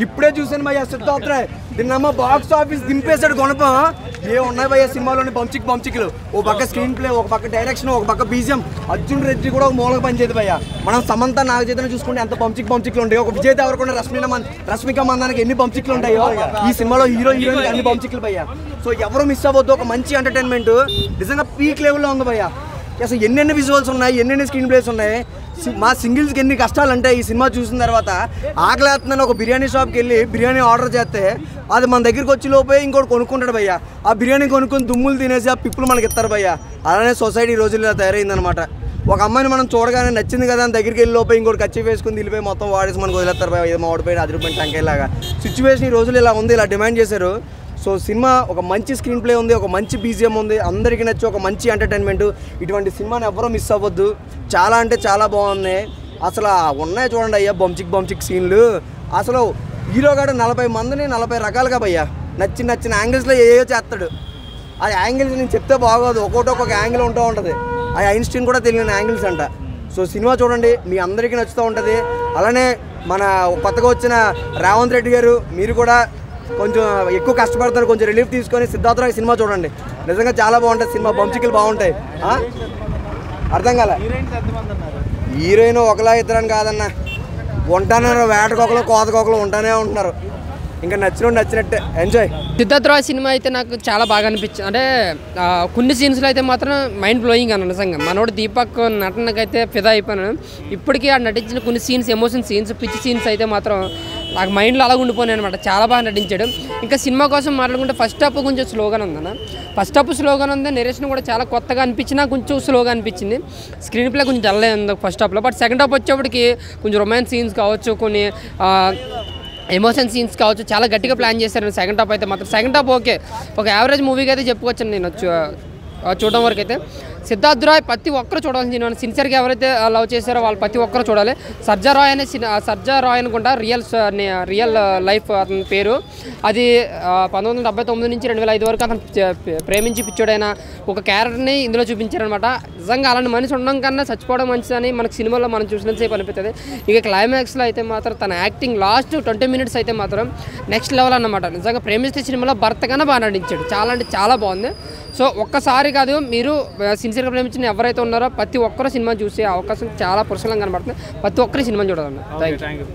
ఇప్పుడే చూసాను భయ్య సిద్ధార్థరాయ్ దీన్నమ్మ బాక్స్ ఆఫీస్ దింపేశాడు గుణపం. ఏ ఉన్నాయి భయ్య సినిమాలోని బంచిక్లు. ఓ పక్క స్క్రీన్ ప్లే, ఒక పక్క డైరెక్షన్, ఒక పక్క బీజియం. అర్జున్ రెడ్డి కూడా ఒక మూలక పనిచేది భయ్య. మనం సమంత నాగచైతన్య చూసుకుంటే ఎంత బంచిక్లు ఉంటాయి. ఒక విజయ్ దేవరకొండ రష్మిక మందానికి ఎన్ని బంచిక్లు ఉంటాయో ఈ సినిమాలో హీరోయిన్ అన్ని బంచిక్లు భయ్య. సో ఎవరు మిస్ అవ్వద్దు. ఒక మంచి ఎంటర్టైన్మెంట్ నిజంగా పీక్ లెవెల్లో ఉంది భయ్య. అసలు ఎన్నెన్ని విజువల్స్ ఉన్నాయి, ఎన్నెన్ని స్క్రీన్ ప్లేస్ ఉన్నాయి. మా సింగిల్స్కి ఎన్ని కష్టాలు అంటే ఈ సినిమా చూసిన తర్వాత ఆకలేస్తుందని ఒక బిర్యానీ షాప్కి వెళ్ళి బిర్యానీ ఆర్డర్ చేస్తే అది మన దగ్గరికి వచ్చి లోపే ఇంకోటి కొనుక్కుంటాడు భయ్య. ఆ బిర్యానీ కొనుక్కొని దుమ్ములు తినేసి ఆ పిప్పులు మనకి ఇస్తారు భయ్య. అలానే సొసైటీ ఈ రోజుల్లో తయారైందనమాట. ఒక అమ్మాయిని మనం చూడగానే నచ్చింది కదా అని దగ్గరికి వెళ్ళి లోపే ఇంకోటి ఖర్చు వేసుకుని వెళ్ళిపోయి మొత్తం వాడేసి మనకు వదిలేస్తారు భయ్య. ఏదో ఓడిపోయిన అదిరిపోయిన టంకాయలాగా సిచ్యువేషన్ ఈ రోజులు ఇలా ఉంది, ఇలా డిమాండ్ చేశారు. సో సినిమా ఒక మంచి స్క్రీన్ ప్లే ఉంది, ఒక మంచి బీజిఎం ఉంది, అందరికీ నచ్చి ఒక మంచి ఎంటర్టైన్మెంట్. ఇటువంటి సినిమాని ఎవరో మిస్ అవ్వద్దు. చాలా అంటే చాలా బాగుంది. అసలు ఉన్నాయి చూడండి అయ్యా బంచిక్ సీన్లు. అసలు హీరోగాడు 40 మందిని 40 రకాలుగా భయ్యా నచ్చిన యాంగిల్స్లో ఏయో చేస్తాడు. ఆ యాంగిల్స్ నేను చెప్తే బాగోదు, ఒక్కొక్క యాంగిల్ ఉంటూ ఉంటుంది. ఆ ఐన్స్టీన్ కూడా తెలియని యాంగిల్స్ అంట. సో సినిమా చూడండి, మీ అందరికీ నచ్చుతూ ఉంటుంది. అలానే మన కొత్తగా వచ్చిన రేవంత్ రెడ్డి గారు, మీరు కూడా కొంచెం ఎక్కువ కష్టపడతారు, కొంచెం రిలీఫ్ తీసుకొని సిద్ధార్థరాయ్ సినిమా చూడండి. నిజంగా చాలా బాగుంటుంది సినిమా. బంచికలు బాగుంటాయి. అర్థం కాలే హీరోయిన్ ఒకలా ఇద్దరని కాదన్న, ఉంటానన్నారు. వేటకొకలు కోతకొకలు ఉంటానే ఉంటున్నారు. ఇంకా నచ్చినట్టే ఎంజాయ్. సిద్ధార్థరాయ్ సినిమా అయితే నాకు చాలా బాగా అనిపించింది. అంటే కొన్ని సీన్స్లో అయితే మాత్రం మైండ్ బ్లోయింగ్ అన్న. నిజంగా మనోడు దీపక్ నటనకైతే ఫిదా అయిపోయాను. ఇప్పటికీ ఆ నటించిన కొన్ని సీన్స్, ఎమోషన్ సీన్స్, పిచ్చి సీన్స్ అయితే మాత్రం నాకు మైండ్లో అలా ఉండిపోయాయి అనమాట. చాలా బాగా నటించాడు. ఇంకా సినిమా కోసం మాట్లాడుకుంటే ఫస్ట్ హాఫ్ కొంచెం స్లోగానే ఉందన్న. ఫస్ట్ హాఫ్ స్లోగానే ఉంది. నెరేషన్ కూడా చాలా కొత్తగా అనిపించినా కొంచెం స్లోగా అనిపించింది. స్క్రీన్ ప్లే కొంచెం డల్ అయింది ఫస్ట్ హాఫ్లో. బట్ సెకండ్ హాఫ్ వచ్చేప్పటికి కొంచెం రొమాన్స్ సీన్స్ కావచ్చు, కొన్ని ఎమోషన్ సీన్స్ కావచ్చు, చాలా గట్టిగా ప్లాన్ చేశారు. సెకండ్ హాఫ్ అయితే మాత్రం సెకండ్ హాఫ్ ఓకే, ఒక యావరేజ్ మూవీకి అయితే చెప్పుకోవచ్చు నేను చూడడం వరకు అయితే. సిద్ధార్థరాయ్ ప్రతి ఒక్కరు చూడాల్సిన సినిమా. సిన్సియర్గా ఎవరైతే లవ్ చేశారో వాళ్ళు ప్రతి ఒక్కరు చూడాలి. సర్జా రాయ్ అనుకుంటా రియల్ లైఫ్ అతని పేరు. అది 1979 నుంచి 2005 వరకు అతను ప్రేమించి పిచ్చోడైన ఒక క్యారెక్టర్ని ఇందులో చూపించారనమాట. నిజంగా అలాంటి మనిషి ఉండడం కన్నా చచ్చిపోవడం మంచిదని మనకు సినిమాలో మనం చూసినంతసేపు అనిపిస్తుంది. ఇక క్లైమాక్స్లో అయితే మాత్రం తన యాక్టింగ్ లాస్ట్ 20 మినిట్స్ అయితే మాత్రం నెక్స్ట్ లెవెల్ అన్నమాట. నిజంగా ప్రేమిస్తే సినిమాలో భర్త కన్నా బాగా నటించాడు. చాలా అంటే చాలా బాగుంది. సో ఒక్కసారి కాదు, మీరు సిన్సియర్గా ప్రేమించిన ఎవరైతే ఉన్నారో ప్రతి ఒక్కరూ సినిమా చూసే అవకాశం చాలా పురుషులంగా కనబడుతుంది. ప్రతి ఒక్కరి సినిమా చూడాలన్న. Thank you.